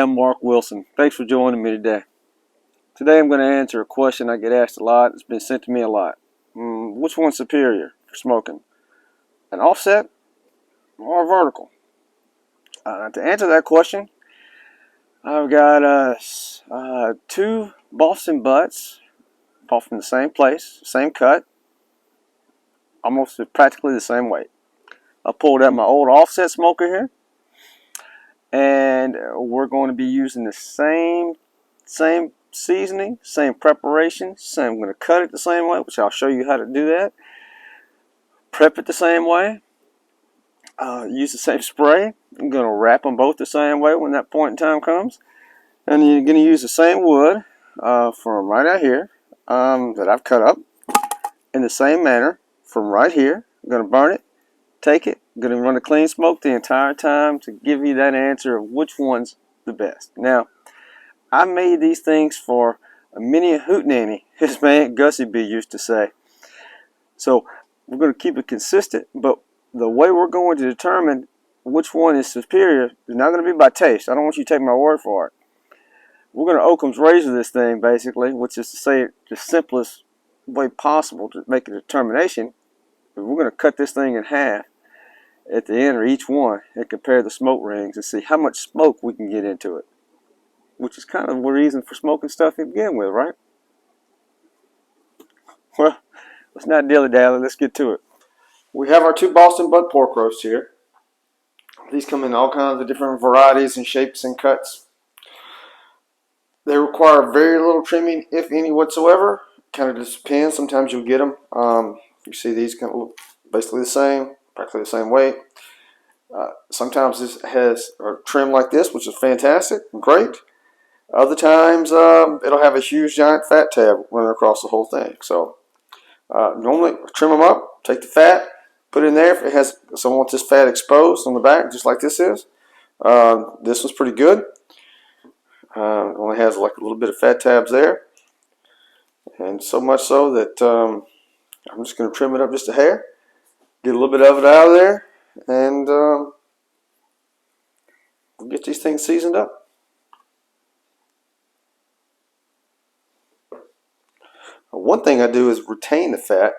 I'm Mark Wilson. Thanks for joining me today. Today I'm going to answer a question I get asked a lot. It's been sent to me a lot. Which one's superior for smoking? An offset or a vertical? To answer that question, I've got two Boston butts, bought from the same place, same cut, almost practically the same weight. I pulled out my old offset smoker here, and we're going to be using the same seasoning, same preparation. I'm going to cut it the same way, which I'll show you how to do that. Prep it the same way. Use the same spray. I'm going to wrap them both the same way when that point in time comes. And you're going to use the same wood from right out here that I've cut up in the same manner from right here. I'm going to burn it, take it, I'm going to run a clean smoke the entire time to give you that answer of which one's the best. Now, I made these things for a mini hootenanny, his man Gussie B used to say. So we're going to keep it consistent, but the way we're going to determine which one is superior is not going to be by taste. I don't want you to take my word for it. We're going to Occam's razor this thing, basically, which is to say the simplest way possible to make a determination. We're going to cut this thing in half at the end of each one and compare the smoke rings and see how much smoke we can get into it, which is kind of the reason for smoking stuff to begin with, right? Well, let's not dilly-dally. Let's get to it. We have our two Boston butt pork roasts here. These come in all kinds of different varieties and shapes and cuts. They require very little trimming, if any whatsoever. Kind of just depends. Sometimes you'll get them. You see these kind of look basically the same, practically the same weight. Sometimes this has a trim like this, which is fantastic, great. Other times it'll have a huge giant fat tab running across the whole thing. So normally trim them up, take the fat, put it in there. If it has, someone wants this fat exposed on the back, just like this is. This one's pretty good. Only has like a little bit of fat tabs there, and so much so that I'm just going to trim it up just a hair, get a little bit of it out of there, and we'll get these things seasoned up. One thing I do is retain the fat,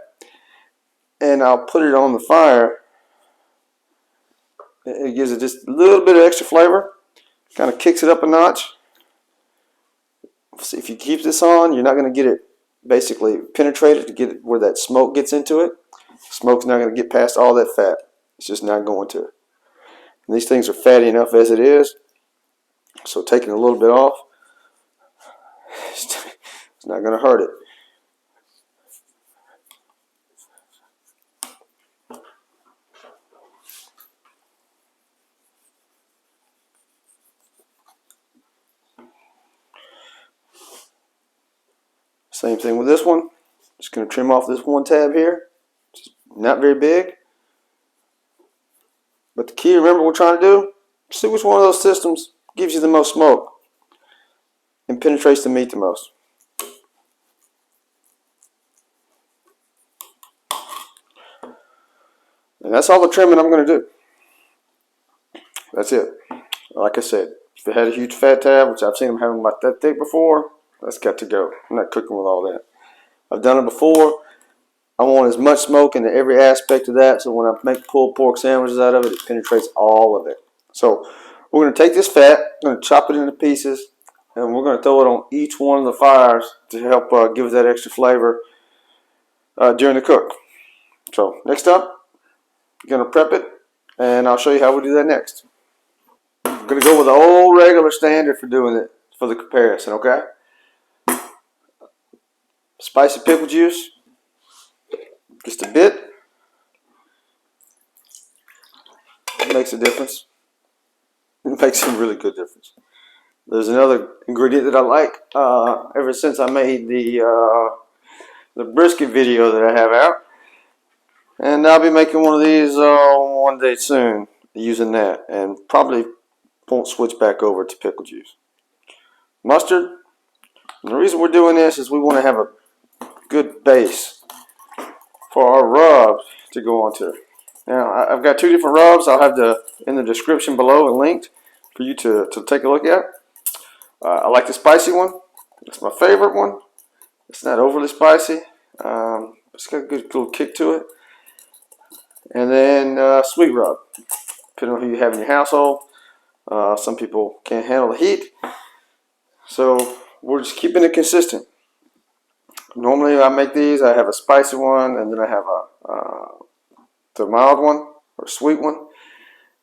and I'll put it on the fire. It gives it just a little bit of extra flavor, kind of kicks it up a notch. See, if you keep this on, you're not going to get it basically penetrated to get it where that smoke gets into it. Smoke's not going to get past all that fat. It's just not going to. And these things are fatty enough as it is, so taking a little bit off, it's not going to hurt it. Same thing with this one. Just going to trim off this one tab here. It's not very big. But the key, remember what we're trying to do? See which one of those systems gives you the most smoke and penetrates the meat the most. And that's all the trimming I'm going to do. That's it. Like I said, if it had a huge fat tab, which I've seen them having like that thick before, that's got to go. I'm not cooking with all that. I've done it before. I want as much smoke into every aspect of that, so when I make pulled pork sandwiches out of it, it penetrates all of it. So we're going to take this fat, we're going to chop it into pieces, and we're going to throw it on each one of the fires to help give it that extra flavor during the cook. So next up, you're going to prep it, and I'll show you how we do that next. I'm going to go with the old regular standard for doing it, for the comparison, okay? Spicy pickle juice, just a bit. It makes a difference. It makes a really good difference. There's another ingredient that I like ever since I made the brisket video that I have out. And I'll be making one of these one day soon using that, and probably won't switch back over to pickle juice. Mustard. And the reason we're doing this is we want to have a good base for our rubs to go onto. Now I've got two different rubs. I'll have in the description below and linked for you to take a look at. I like the spicy one. It's my favorite one. It's not overly spicy. It's got a good little kick to it. And then sweet rub, depending on who you have in your household. Some people can't handle the heat, so we're just keeping it consistent. Normally I make these, I have a spicy one, and then I have the mild one, or sweet one.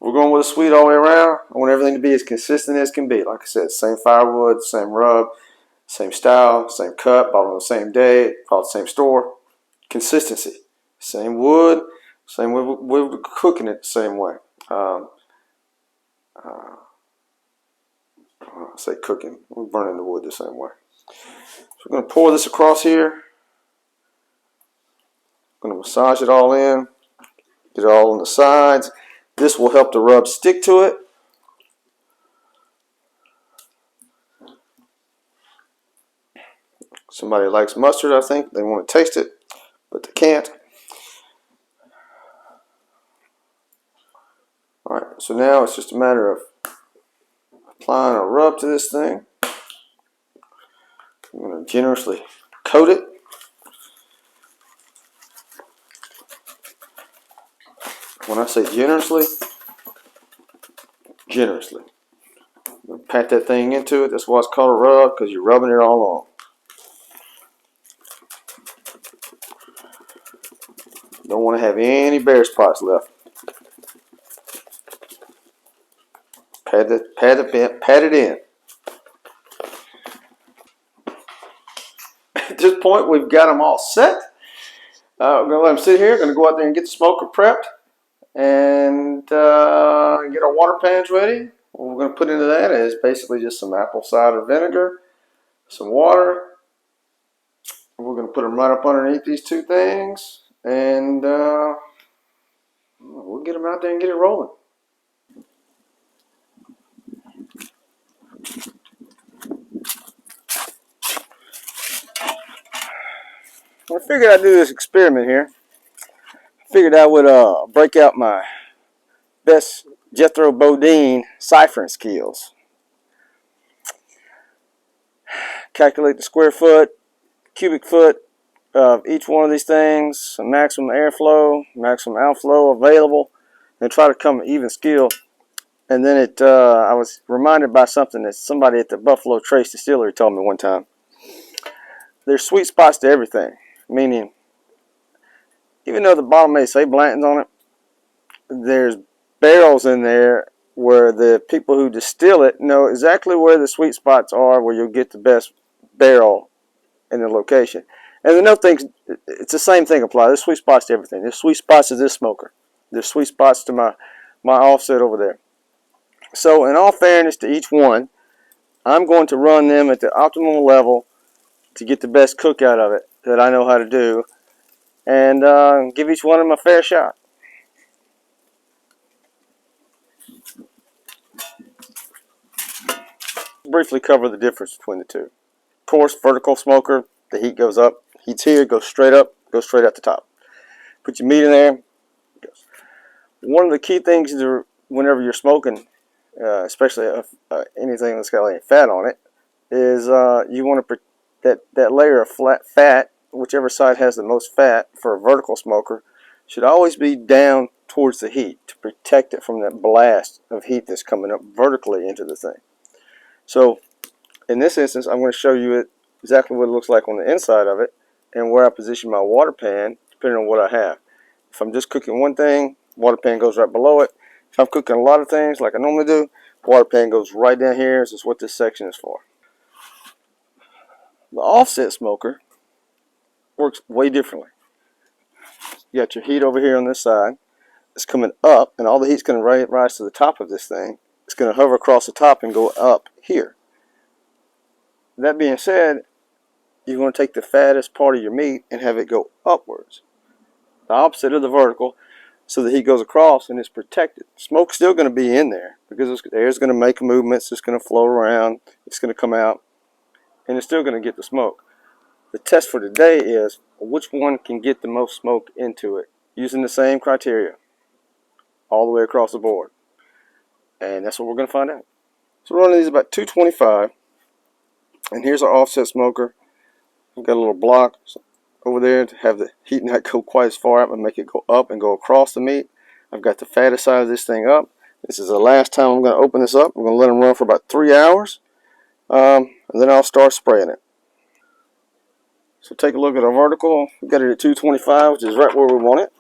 We're going with a sweet all the way around. I want everything to be as consistent as can be. Like I said, same firewood, same rub, same style, same cut, bought on the same day, bought the same store. Consistency. Same wood, same way we're cooking it the same way. I say cooking, we're burning the wood the same way. So we're going to pour this across here. I'm going to massage it all in, get it all on the sides. This will help the rub stick to it. Somebody likes mustard, I think. They want to taste it, but they can't. Alright, so now it's just a matter of applying a rub to this thing. I'm going to generously coat it. When I say generously, generously. Pat that thing into it. That's why it's called a rub, because you're rubbing it all on. Don't want to have any bare spots left. Pat it in. At this point, we've got them all set. We're going to let them sit here. Going to go out there and get the smoker prepped and get our water pans ready. What we're going to put into that is basically just some apple cider vinegar, some water. We're going to put them right up underneath these two things, and we'll get them out there and get it rolling. I figured I'd do this experiment here. I figured I would break out my best Jethro Bodine ciphering skills. Calculate the square foot, cubic foot of each one of these things, maximum airflow, maximum outflow available, and try to come even skill. And then I was reminded by something that somebody at the Buffalo Trace Distillery told me one time. There's sweet spots to everything, meaning even though the bottle may say Blanton's on it, there's barrels in there where the people who distill it know exactly where the sweet spots are, where you'll get the best barrel in the location. And the note things, it's the same thing applies. There's sweet spots to everything. There's sweet spots to this smoker. There's sweet spots to my offset over there. So in all fairness to each one, I'm going to run them at the optimal level to get the best cook out of it that I know how to do, and give each one of them a fair shot. Briefly cover the difference between the two. Of course, vertical smoker, the heat goes up. Heat's here, goes straight up, goes straight out the top. Put your meat in there. One of the key things whenever you're smoking, especially anything that's got any fat on it, is you want to that layer of flat fat, whichever side has the most fat for a vertical smoker, should always be down towards the heat to protect it from that blast of heat that's coming up vertically into the thing. So in this instance, I'm going to show you exactly what it looks like on the inside of it and where I position my water pan depending on what I have. If I'm just cooking one thing, water pan goes right below it. If I'm cooking a lot of things like I normally do, water pan goes right down here. This is what this section is for. The offset smoker works way differently. You got your heat over here on this side. It's coming up, and all the heat's going to rise to the top of this thing. It's going to hover across the top and go up here. That being said, you're going to take the fattest part of your meat and have it go upwards, the opposite of the vertical, so the heat goes across and it's protected. Smoke's still going to be in there because the air's going to make movements. It's going to float around. It's going to come out, and it's still going to get the smoke. The test for today is which one can get the most smoke into it using the same criteria all the way across the board. And that's what we're going to find out. So we're running these about 225. And here's our offset smoker. I've got a little block over there to have the heat not go quite as far up and make it go up and go across the meat. I've got the fattest side of this thing up. This is the last time I'm going to open this up. I'm going to let them run for about 3 hours, and then I'll start spraying it. So take a look at our vertical. We got it at 225, which is right where we want it.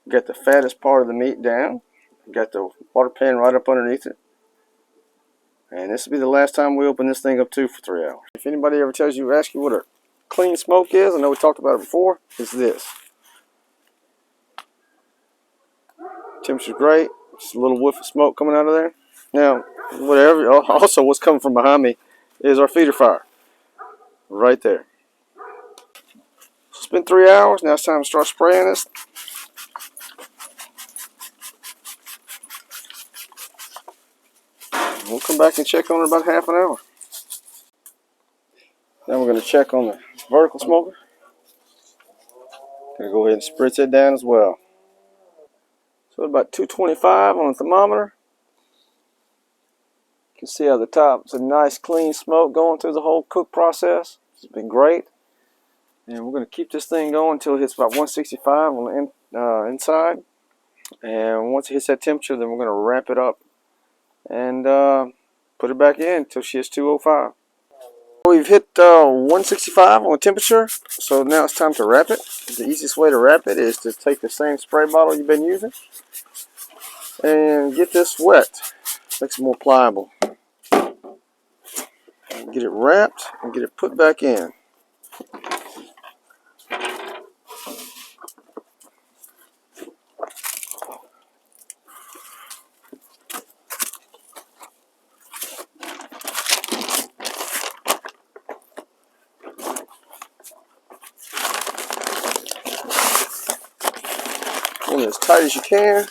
Got the fattest part of the meat down. Got the water pan right up underneath it. And this will be the last time we open this thing up too for 3 hours. If anybody ever tells you, ask you what a clean smoke is, I know we talked about it before, it's this. Temperature's great. Just a little whiff of smoke coming out of there. Now, whatever. Also, what's coming from behind me is our feeder fire. Right there. It's been 3 hours. Now it's time to start spraying this. We'll come back and check on it about half an hour. Now we're going to check on the vertical smoker. Going to go ahead and spritz it down as well. So about 225 on the thermometer. You can see at the top it's a nice clean smoke going through the whole cook process. It's been great. And we're going to keep this thing going until it hits about 165 on the inside. And once it hits that temperature, then we're going to ramp it up and put it back in until she hits 205. We've hit 165 on the temperature, so now it's time to wrap it. The easiest way to wrap it is to take the same spray bottle you've been using and get this wet. Makes it more pliable. Get it wrapped and get it put back in. Pull it as tight as you can.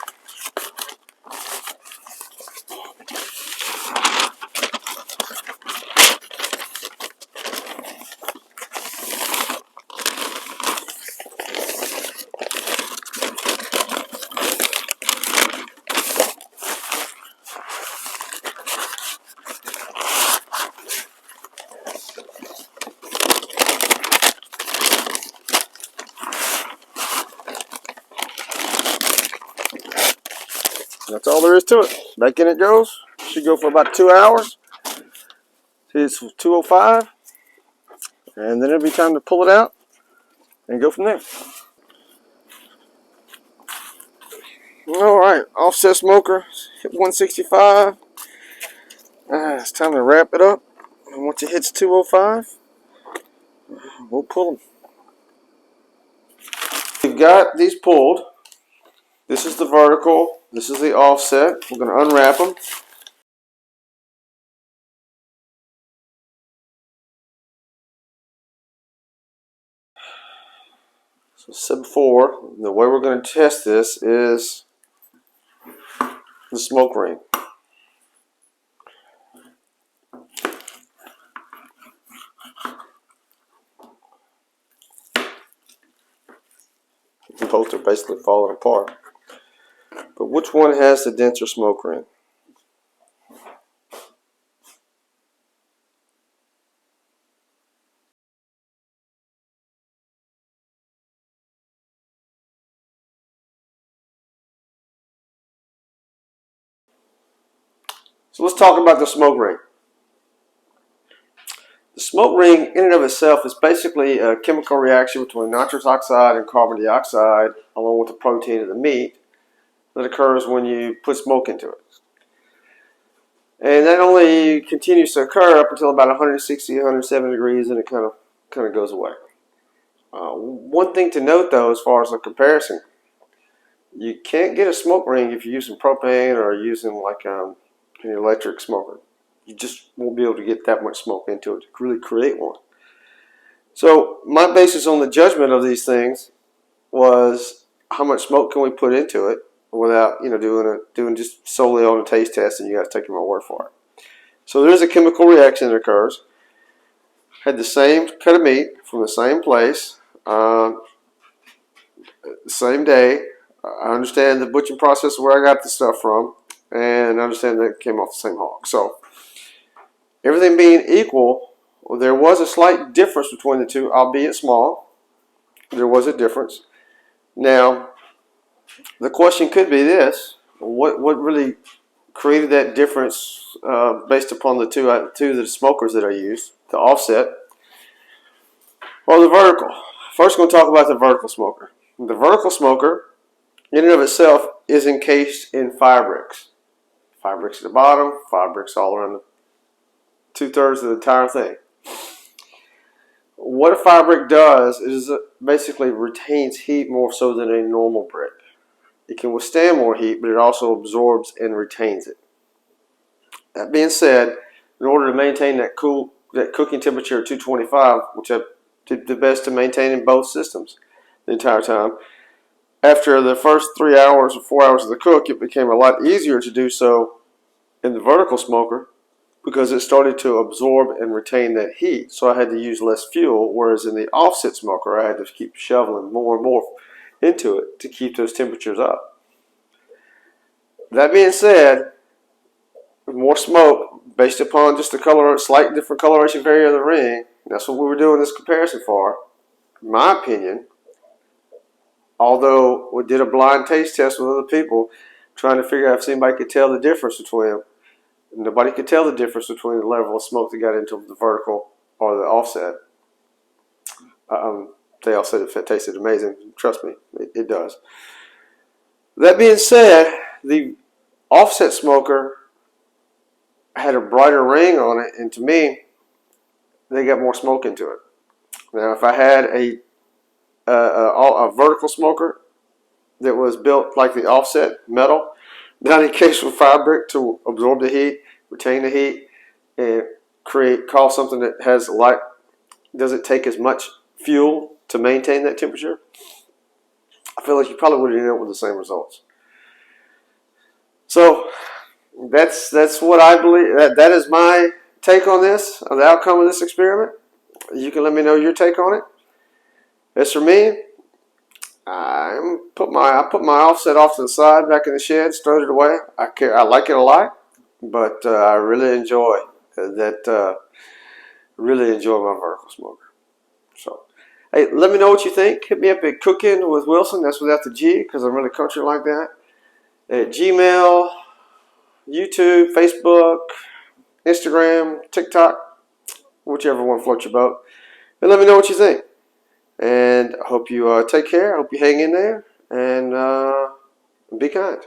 That's all there is to it. Back in it goes. Should go for about 2 hours. It's 205. And then it'll be time to pull it out and go from there. Alright, offset smoker, hit 165. It's time to wrap it up. And once it hits 205, we'll pull them. We've got these pulled. This is the vertical. This is the offset. We're going to unwrap them. So as I said before, the way we're going to test this is the smoke ring. Both are basically falling apart. But which one has the denser smoke ring? So let's talk about the smoke ring. The smoke ring in and of itself is basically a chemical reaction between nitrous oxide and carbon dioxide along with the protein of the meat that occurs when you put smoke into it. And that only continues to occur up until about 160, 170 degrees, and it kind of goes away. One thing to note though, as far as a comparison, you can't get a smoke ring if you're using propane or using like an electric smoker. You just won't be able to get that much smoke into it to really create one. So my basis on the judgment of these things was how much smoke can we put into it without doing just solely on a taste test, and you got to take my word for it. So there's a chemical reaction that occurs. Had the same cut of meat from the same place, same day. I understand the butchering process where I got the stuff from, and I understand that it came off the same hog. So Everything being equal, there was a slight difference between the two, albeit small. There was a difference. Now, the question could be this: what really created that difference based upon the two of the smokers that I used, the offset or the vertical? First, we're going to talk about the vertical smoker. The vertical smoker, in and of itself, is encased in fire bricks. Fire bricks at the bottom, fire bricks all around the 2/3 of the entire thing. What a fire brick does is it basically retains heat more so than a normal brick. It can withstand more heat, but it also absorbs and retains it. That being said, in order to maintain that cooking temperature at 225, which I did the best to maintain in both systems the entire time, after the first 3 hours or 4 hours of the cook, it became a lot easier to do so in the vertical smoker because it started to absorb and retain that heat. So I had to use less fuel, whereas in the offset smoker, I had to keep shoveling more and more into it to keep those temperatures up. That being said, more smoke based upon just a slight different coloration variant of the ring. That's what we were doing this comparison for. In my opinion, although we did a blind taste test with other people trying to figure out if anybody could tell the difference between them, nobody could tell the difference between the level of smoke that got into the vertical or the offset. They all said it tasted amazing. Trust me, it does. That being said, the offset smoker had a brighter ring on it, and to me, they got more smoke into it. Now, if I had a vertical smoker that was built like the offset metal, not encased with fire brick to absorb the heat, retain the heat, and cause something that has doesn't take as much fuel to maintain that temperature, I feel like you probably would have ended up with the same results. So that's what I believe. That is my take on this, on the outcome of this experiment. You can let me know your take on it. As for me, I put my offset off to the side back in the shed, stowed it away. I like it a lot, but I really enjoy that. Really enjoy my vertical smoker. So, hey, let me know what you think. Hit me up at CookinwithWilson. That's without the G because I'm really country like that. At Gmail, YouTube, Facebook, Instagram, TikTok, whichever one floats your boat. And let me know what you think. And I hope you take care. I hope you hang in there and be kind.